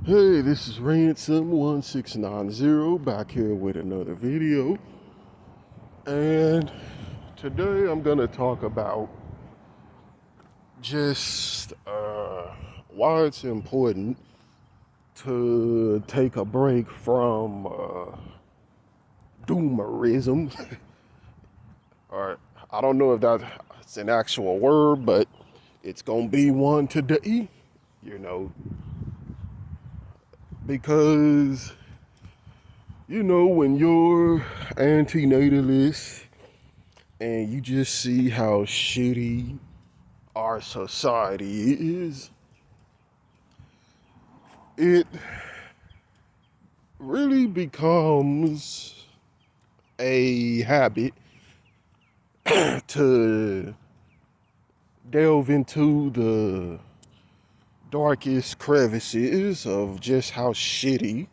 Hey, this is Ransom1690 back here with another video. And today I'm going to talk about just why it's important to take a break from doomerism. All right, I don't know if that's an actual word, but it's going to be one today, you know, because when you're anti-natalist and you just see how shitty our society is, it really becomes a habit to delve into the darkest crevices of just how shitty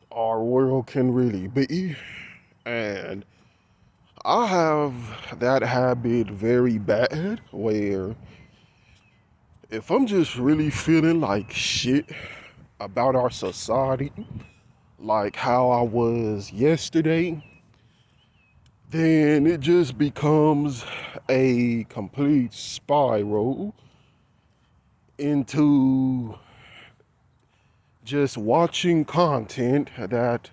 our world can really be. And I have that habit very bad where if I'm just really feeling like shit about our society, like how I was yesterday, then it just becomes a complete spiral into just watching content that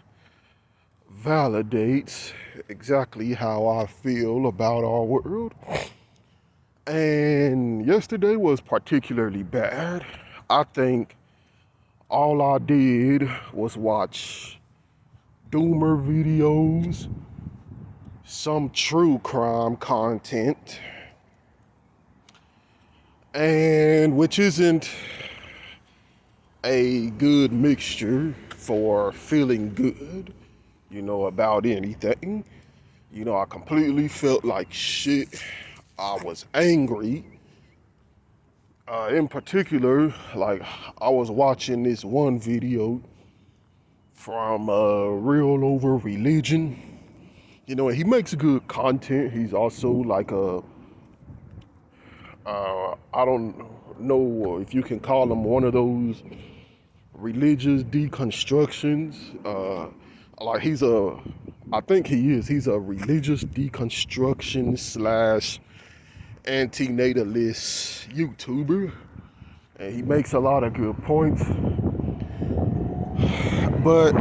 validates exactly how I feel about our world. And yesterday was particularly bad. I think all I did was watch doomer videos, some true crime content, and which isn't a good mixture for feeling good, about anything. I completely felt like shit. I was angry. In particular, like I was watching this one video from Real Over Religion. He makes good content. He's also like I don't know if you can call him one of those religious deconstructions. Like I think he is. He's a religious deconstruction slash anti-natalist YouTuber, and he makes a lot of good points. But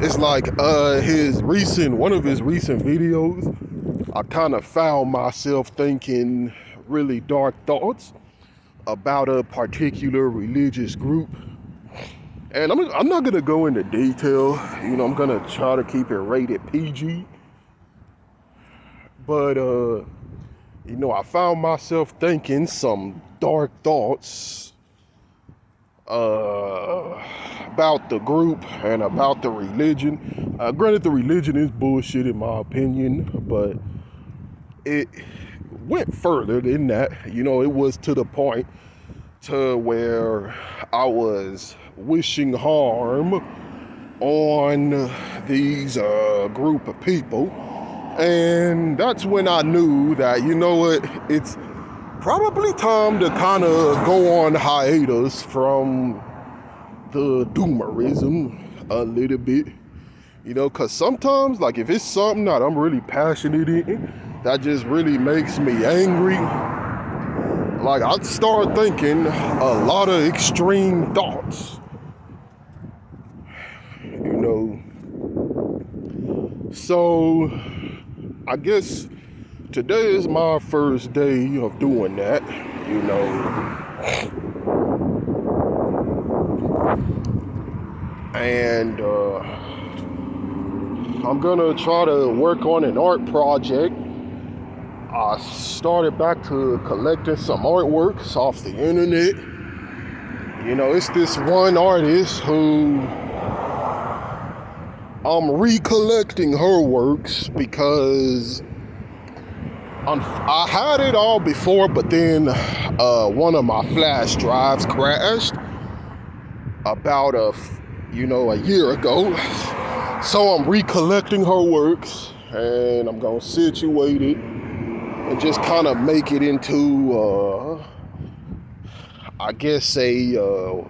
it's like one of his recent videos, I kind of found myself thinking really dark thoughts about a particular religious group. And I'm not gonna go into detail. I'm gonna try to keep it rated PG. But I found myself thinking some dark thoughts about the group and about the religion. Granted, the religion is bullshit in my opinion, but it went further than that. It was to the point to where I was wishing harm on these group of people. And that's when I knew that, it's probably time to kind of go on hiatus from the doomerism a little bit. Because sometimes, like, if it's something that I'm really passionate in, that just really makes me angry, like, I'd start thinking a lot of extreme thoughts. So I guess today is my first day of doing that, and I'm gonna try to work on an art project. I started back to collecting some artworks off the internet. It's this one artist who I'm recollecting her works because I had it all before, but then one of my flash drives crashed about a year ago. So I'm recollecting her works, and I'm gonna situate it and just kind of make it into I guess, a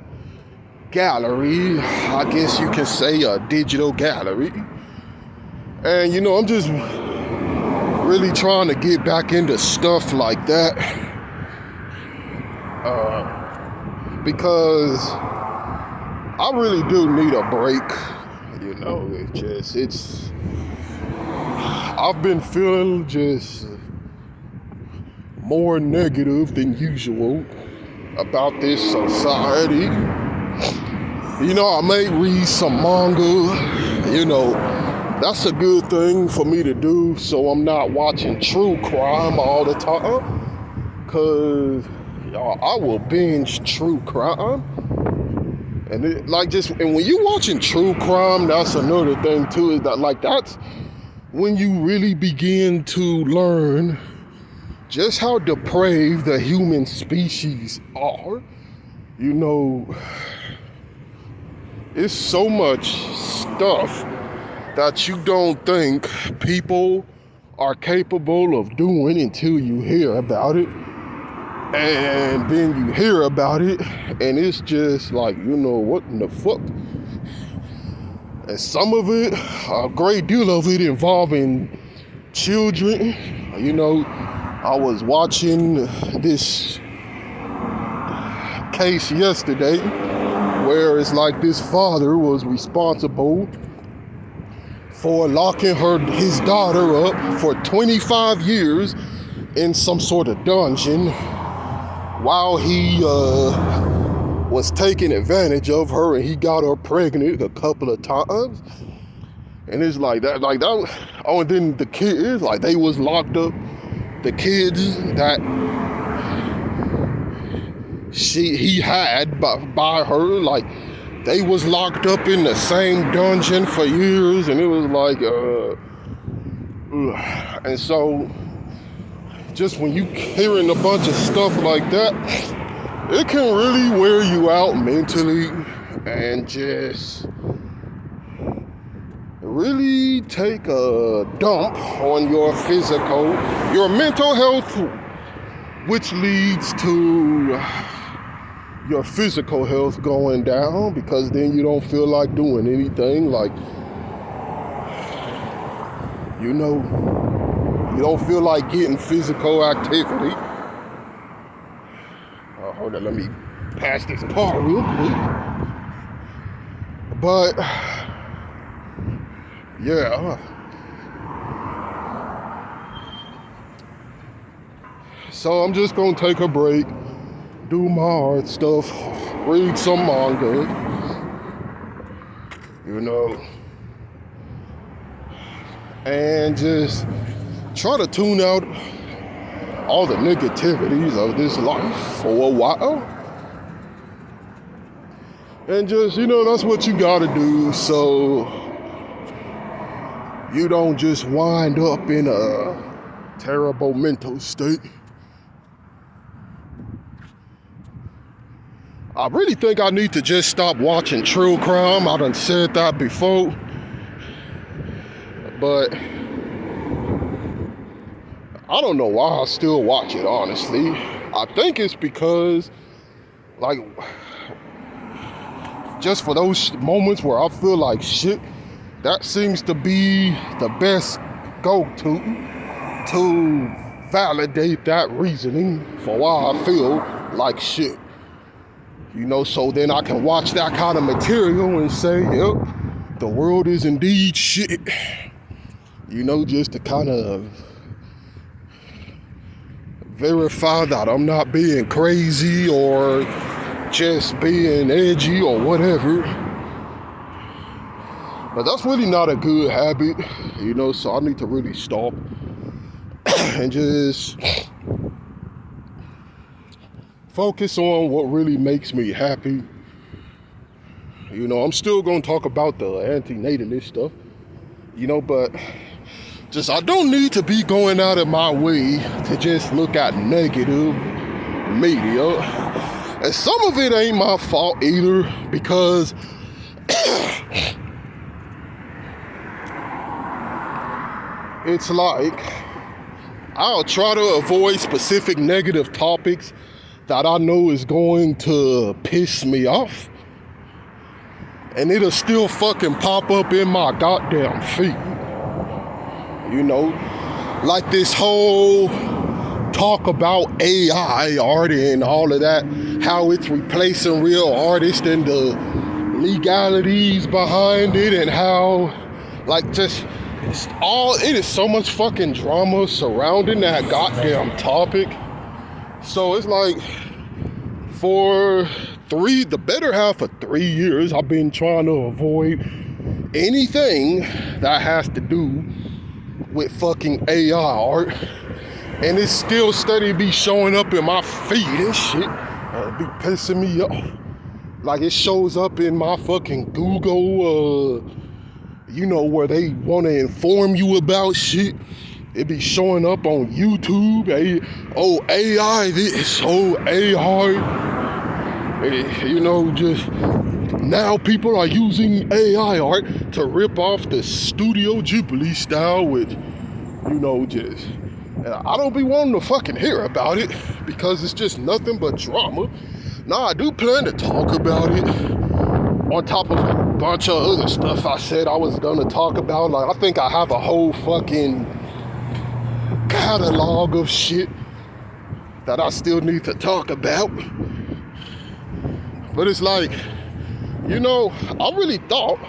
gallery. I guess you can say a digital gallery. And, I'm just really trying to get back into stuff like that. Because I really do need a break. I've been feeling just more negative than usual about this society. I may read some manga, that's a good thing for me to do, so I'm not watching true crime all the time, because I will binge true crime. And and when you're watching true crime, that's another thing too, is that that's when you really begin to learn just how depraved the human species are. It's so much stuff that you don't think people are capable of doing until you hear about it. And then you hear about it, and it's just like, what in the fuck? And some of it, a great deal of it, involving children. I was watching this case yesterday where it's like this father was responsible for locking his daughter up for 25 years in some sort of dungeon while he was taking advantage of her, and he got her pregnant a couple of times. And it's like that. Oh, and then the kids, they was locked up. The kids that he had by her, they was locked up in the same dungeon for years, and it was like, and so just when you hearing a bunch of stuff like that, it can really wear you out mentally and just really take a dump on your mental health, which leads to your physical health going down, because then you don't feel like doing anything. You don't feel like getting physical activity. Hold on, let me pass this car real quick. But yeah. So I'm just gonna take a break, do my art stuff, read some manga, and just try to tune out all the negativities of this life for a while. And just, that's what you gotta do, so you don't just wind up in a terrible mental state. I really think I need to just stop watching true crime. I done said that before. But I don't know why I still watch it, honestly. I think it's because, just for those moments where I feel like shit, that seems to be the best go-to to validate that reasoning for why I feel like shit. So then I can watch that kind of material and say, yep, the world is indeed shit. Just to kind of verify that I'm not being crazy or just being edgy or whatever. But that's really not a good habit, so I need to really stop and just focus on what really makes me happy. I'm still gonna talk about the anti-natalist stuff, but just I don't need to be going out of my way to just look at negative media. And some of it ain't my fault either, because it's like I'll try to avoid specific negative topics that I know is going to piss me off, and it'll still fucking pop up in my goddamn feed. You know, like this whole talk about AI art and all of that, how it's replacing real artists and the legalities behind it, and how like just it is so much fucking drama surrounding that goddamn topic. So it's like for the better half of 3 years, I've been trying to avoid anything that has to do with fucking AI art, and it's still steady be showing up in my feed and shit. Be pissing me off. Like it shows up in my fucking Google, you know, where they want to inform you about shit. It be showing up on YouTube. Oh, AI this, oh, AI. You know, just now people are using AI art to rip off the Studio Ghibli style with, you know, just... I don't be wanting to fucking hear about it because it's just nothing but drama. Now, I do plan to talk about it on top of a bunch of other stuff I said I was gonna talk about. Like, I think I have a whole fucking catalog of shit that I still need to talk about. But it's like, you know, I really thought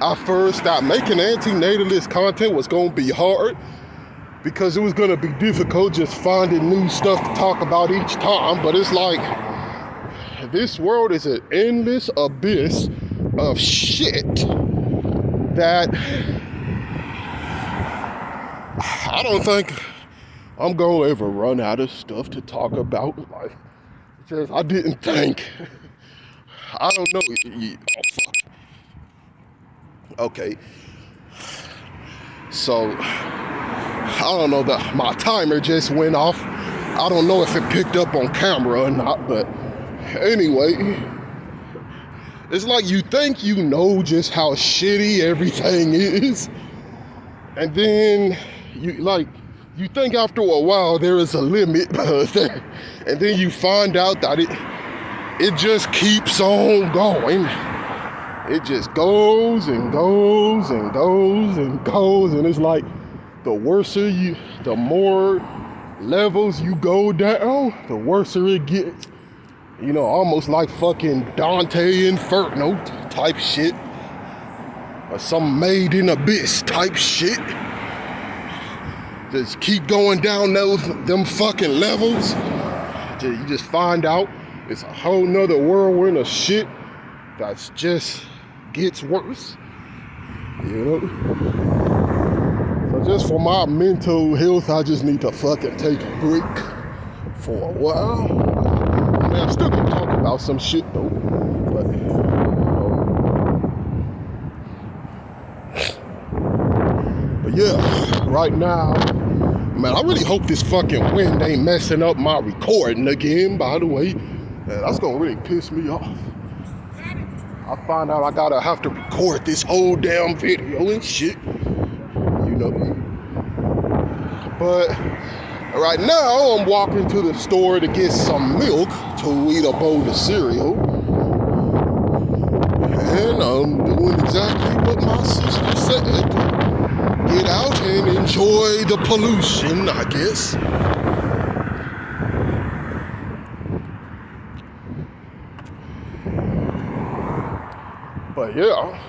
at first that making anti-natalist content was gonna be hard, because it was gonna be difficult just finding new stuff to talk about each time. But it's like, this world is an endless abyss of shit that I don't think I'm gonna ever run out of stuff to talk about. Like, just, I didn't think, I don't know, oh fuck. Okay, so, I don't know, my timer just went off. I don't know if it picked up on camera or not, but anyway, it's like you think you know just how shitty everything is, and then you think after a while there is a limit, and then you find out that it just keeps on going. It just goes and goes and goes and goes, and it's like, the more levels you go down, the worse it gets. You know, almost like fucking Dante Inferno type shit, or some Made in Abyss type shit. Just keep going down them fucking levels. You just find out it's a whole nother whirlwind of shit that's just gets worse. You know? Just for my mental health, I just need to fucking take a break for a while. I mean, I'm still gonna talk about some shit though, but you know. But yeah, right now, man, I really hope this fucking wind ain't messing up my recording again, by the way. Man, that's gonna really piss me off. I find out I gotta have to record this whole damn video and shit. You know. But right now, I'm walking to the store to get some milk to eat a bowl of cereal. And I'm doing exactly what my sister said. Get out and enjoy the pollution, I guess. But yeah.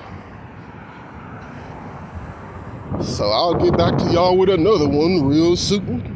So I'll get back to y'all with another one real soon.